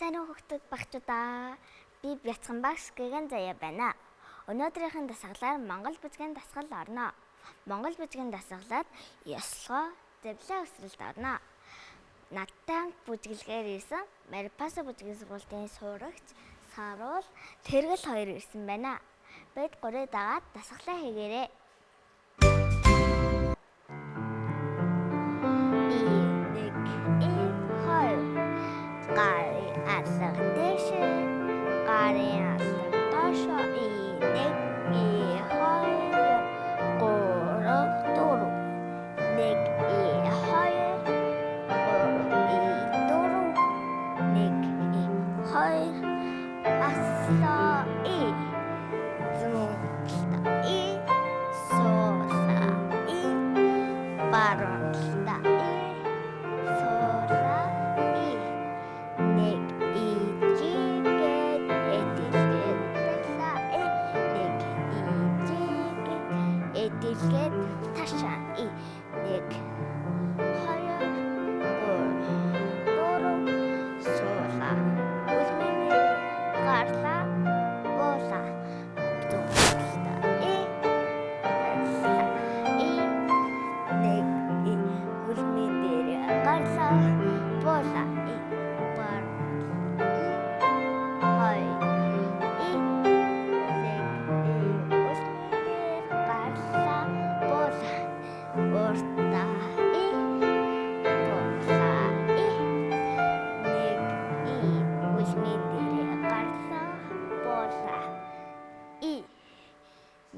Сайн уу хүүхдүүд багчуудаа. Би Бяцхан багш Гэгэн Заяа байна. Өнөөдрийнхэн дасгалаар Монгол бүжгийн дасгал орно. Монгол бүжгийн дасгалаад ёслогоо, зэвлээ өсрэлд орно. Надтай бүжгэлгээр ирсэн Марипаса бүжгийн сургуулийн сурагч Саруул Тэргэл хоёр ирсэн байна. Бид гурыг дагаад дасгалаа хийгээрэй. Гарын алга дэш, гарын алга доош, нэг, хоёр, гурав, дөрөв. Нэг, хоёр, гурав, дөрөв. Нэг, хоёр, аслаа, зүүнталта, суулаа, баруунталта, эдэлгээд ташаа нэг хоёр гурав суулаа үлмэнээр гарлаа буулаа дуулаа нэг үлмэнээр гарлаа буулаа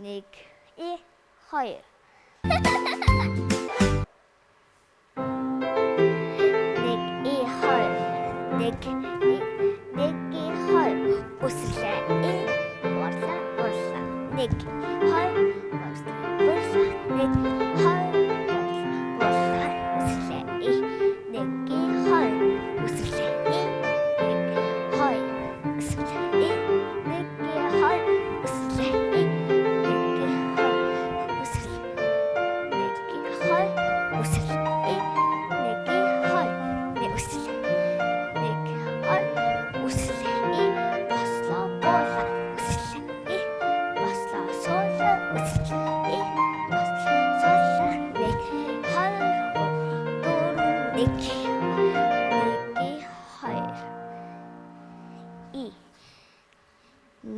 нэг, хоёр. Нэг, хоёр. Нэг, хоёр. Үсрлээ. Буулаа, буулаа. Нэг, хоёр. Буулаа. Нэг, хоёр. Буулаа. Үсрлээ. Нэг, хоёр. Үсрлээ. Нэг, хоёр. Үсрлээ. Нэг, хоёр. Үсрлээ.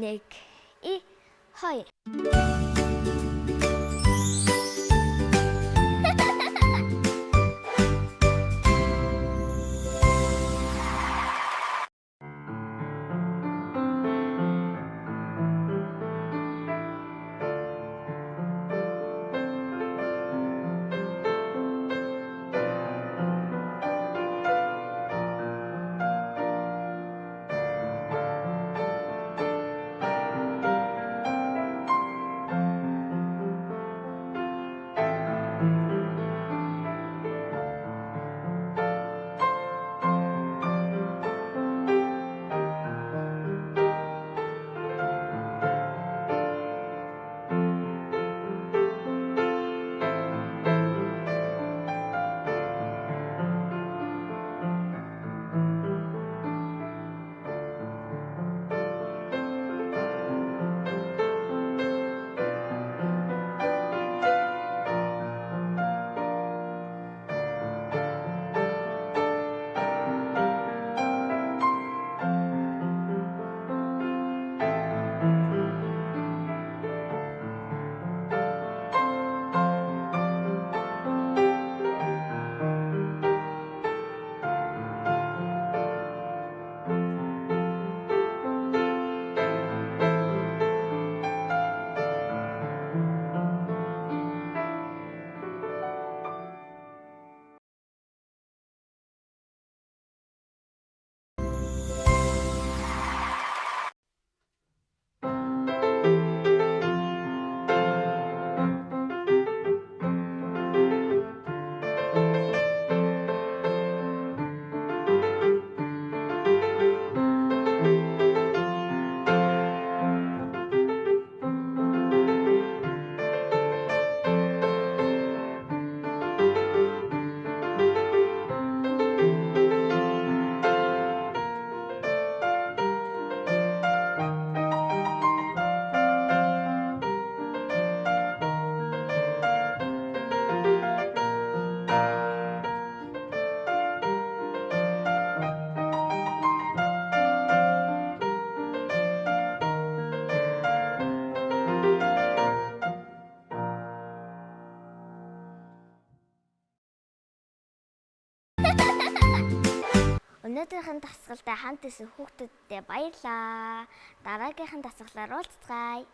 Нэг, хоёр. Өнөөдрийнхэн дасгалтай хамт исэн хүүхдүүдтэй баярлалаа. Дараагийнхын дасгалаар уулзцгаая.